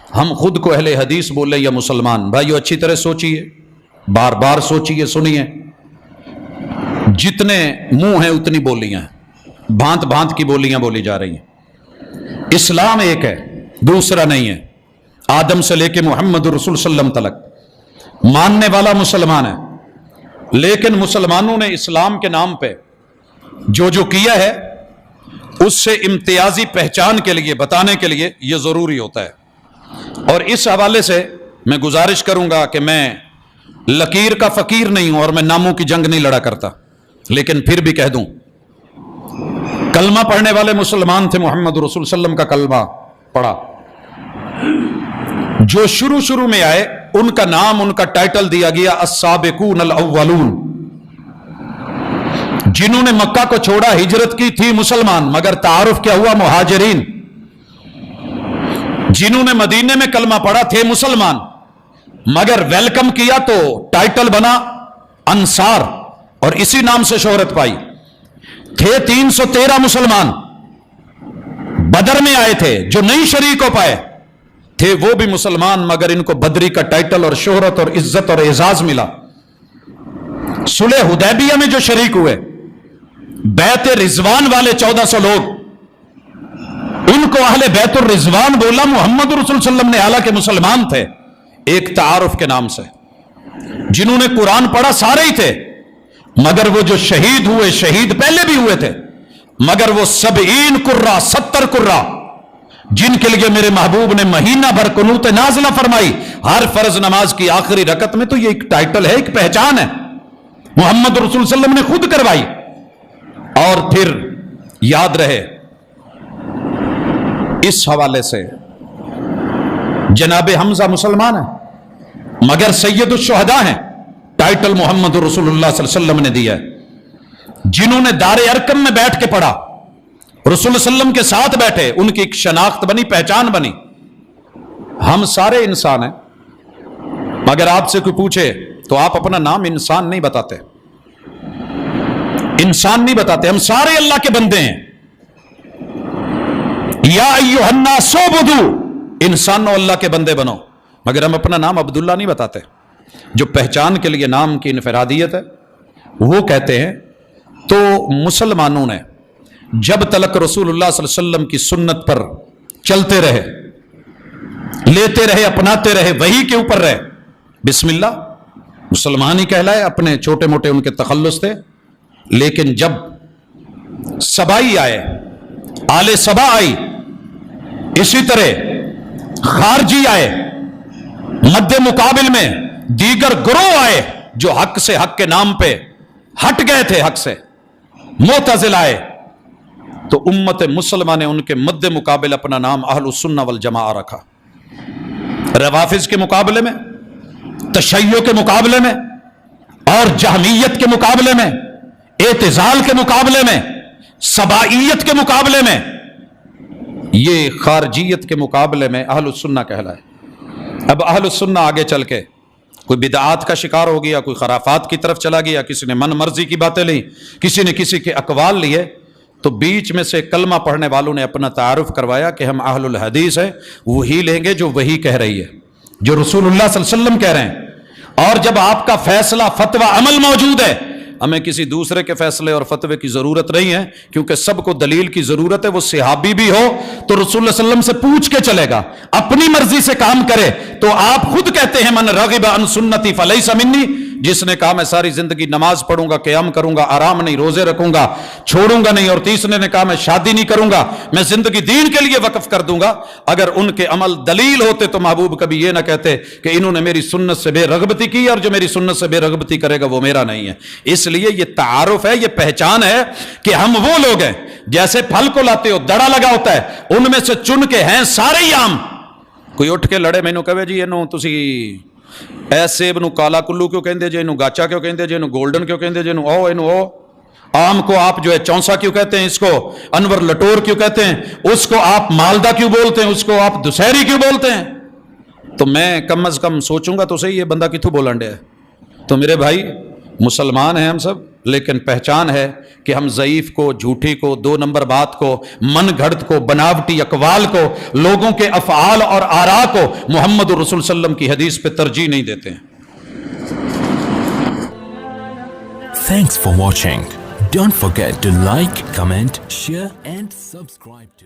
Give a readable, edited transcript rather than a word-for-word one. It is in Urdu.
ہم خود کو اہل حدیث بولیں یا مسلمان، بھائیو اچھی طرح سوچئے، بار بار سوچئے، سنیے۔ جتنے منہ ہیں اتنی بولیاں ہیں، بھانت بھانت کی بولیاں بولی جا رہی ہیں۔ اسلام ایک ہے، دوسرا نہیں ہے۔ آدم سے لے کے محمد رسول صلی اللہ علیہ وسلم تلک ماننے والا مسلمان ہے، لیکن مسلمانوں نے اسلام کے نام پہ جو کیا ہے اس سے امتیازی پہچان کے لیے بتانے کے لیے یہ ضروری ہوتا ہے۔ اور اس حوالے سے میں گزارش کروں گا کہ میں لکیر کا فقیر نہیں ہوں اور میں ناموں کی جنگ نہیں لڑا کرتا، لیکن پھر بھی کہہ دوں، کلمہ پڑھنے والے مسلمان تھے، محمد رسول صلی اللہ علیہ وسلم کا کلمہ پڑھا، جو شروع میں آئے ان کا نام، ان کا ٹائٹل دیا گیا السابقون الاولون۔ جنہوں نے مکہ کو چھوڑا، ہجرت کی تھی مسلمان، مگر تعارف کیا ہوا؟ مہاجرین۔ جنہوں نے مدینے میں کلمہ پڑھا تھے مسلمان، مگر ویلکم کیا تو ٹائٹل بنا انصار، اور اسی نام سے شہرت پائی۔ تھے 313 مسلمان، بدر میں آئے تھے، جو نہیں شریک ہو پائے تھے وہ بھی مسلمان، مگر ان کو بدری کا ٹائٹل اور شہرت اور عزت اور اعزاز ملا۔ صلح حدیبیہ میں جو شریک ہوئے، بیت رضوان والے 1400 لوگ، ان کو اہل بیت الرضوان بولا محمد رسول صلی اللہ علیہ وسلم نے، حالانکہ مسلمان تھے، ایک تعارف کے نام سے۔ جنہوں نے قرآن پڑھا سارے ہی تھے، مگر وہ جو شہید ہوئے، شہید پہلے بھی ہوئے تھے، مگر وہ 70 قرہ، 70 قرہ، جن کے لیے میرے محبوب نے مہینہ بھر قنوت نازلہ فرمائی ہر فرض نماز کی آخری رکعت میں، تو یہ ایک ٹائٹل ہے، ایک پہچان ہے، محمد رسول صلی اللہ علیہ وسلم نے خود کروائی۔ اور پھر یاد رہے، اس حوالے سے جناب حمزہ مسلمان ہیں، مگر سید الشہداء ہیں، ٹائٹل محمد رسول اللہ صلی اللہ علیہ وسلم نے دیا ہے۔ جنہوں نے دار ارقم میں بیٹھ کے پڑھا، رسول اللہ علیہ وسلم کے ساتھ بیٹھے، ان کی ایک شناخت بنی، پہچان بنی۔ ہم سارے انسان ہیں، مگر آپ سے کوئی پوچھے تو آپ اپنا نام انسان نہیں بتاتے، انسان نہیں بتاتے، ہم سارے اللہ کے بندے ہیں۔ یا ایھا الناس اعبدوا، انسانوں اللہ کے بندے بنو، مگر ہم اپنا نام عبداللہ نہیں بتاتے۔ جو پہچان کے لیے نام کی انفرادیت ہے وہ کہتے ہیں۔ تو مسلمانوں نے جب تلک رسول اللہ صلی اللہ علیہ وسلم کی سنت پر چلتے رہے، لیتے رہے، اپناتے رہے، وحی کے اوپر رہے، بسم اللہ، مسلمان ہی کہلائے، اپنے چھوٹے موٹے ان کے تخلص تھے۔ لیکن جب سبائی آئے، آل سبا آئی، اسی طرح خارجی آئے، مد مقابل میں دیگر گروہ آئے جو حق سے، حق کے نام پہ ہٹ گئے تھے، حق سے معتزلہ آئے، تو امت مسلمہ نے ان کے مد مقابل اپنا نام اہل السنہ والجماعہ رکھا۔ روافض کے مقابلے میں، تشیع کے مقابلے میں، اور جہمیت کے مقابلے میں، اعتزال کے مقابلے میں، سبائیت کے مقابلے میں، یہ خارجیت کے مقابلے میں اہل السنہ کہلائے۔ اب اہل السنہ آگے چل کے کوئی بدعات کا شکار ہو گیا، کوئی خرافات کی طرف چلا گیا، کسی نے من مرضی کی باتیں لیں، کسی نے کسی کے اقوال لیے، تو بیچ میں سے کلمہ پڑھنے والوں نے اپنا تعارف کروایا کہ ہم اہل الحدیث ہیں، وہی لیں گے جو وہی کہہ رہی ہے، جو رسول اللہ صلی اللہ علیہ وسلم کہہ رہے ہیں۔ اور جب آپ کا فیصلہ، فتویٰ، عمل موجود ہے، ہمیں کسی دوسرے کے فیصلے اور فتوے کی ضرورت نہیں ہے، کیونکہ سب کو دلیل کی ضرورت ہے۔ وہ صحابی بھی ہو تو رسول اللہ صلی اللہ علیہ وسلم سے پوچھ کے چلے گا، اپنی مرضی سے کام کرے تو آپ خود کہتے ہیں من رغب عن سنتی فلیس منی، جس نے کہا میں ساری زندگی نماز پڑھوں گا، قیام کروں گا، آرام نہیں، روزے رکھوں گا، چھوڑوں گا نہیں، اور تیسرے نے کہا میں شادی نہیں کروں گا، میں زندگی دین کے لیے وقف کر دوں گا، اگر ان کے عمل دلیل ہوتے تو محبوب کبھی یہ نہ کہتے کہ انہوں نے میری سنت سے بے رغبتی کی، اور جو میری سنت سے بے رغبتی کرے گا وہ میرا نہیں ہے۔ اس لیے یہ تعارف ہے، یہ پہچان ہے کہ ہم وہ لوگ ہیں، جیسے پھل کو لاتے ہو دڑا لگا ہوتا ہے، ان میں سے چن کے ہیں سارے ہی عام۔ کوئی اٹھ کے لڑے مینوں کہے جی اینوں تسی اے سیب نو کالا کلو کیوں کہندے جے، اینوں گاچا کیوں کہندے جے، اینوں گولڈن کیوں کہندے جے، اینوں او آم کو آپ جو ہے چونسا کیوں کہتے ہیں، اس کو انور لٹور کیوں کہتے ہیں، اس کو آپ مالدہ کیوں بولتے ہیں، اس کو آپ دسہری کیوں بولتے ہیں؟ تو میں کم از کم سوچوں گا تو صحیح یہ بندہ کتوں بولن ڈیا ہے۔ تو میرے بھائی مسلمان ہیں ہم سب، لیکن پہچان ہے کہ ہم ضعیف کو، جھوٹی کو، 2 نمبر بات کو، من گھڑت کو، بناوٹی اقوال کو، لوگوں کے افعال اور آراء کو محمد الرسول صلی اللہ علیہ وسلم کی حدیث پہ ترجیح نہیں دیتے ہیں۔ Thanks for watching. Don't forget to like, comment, share and subscribe to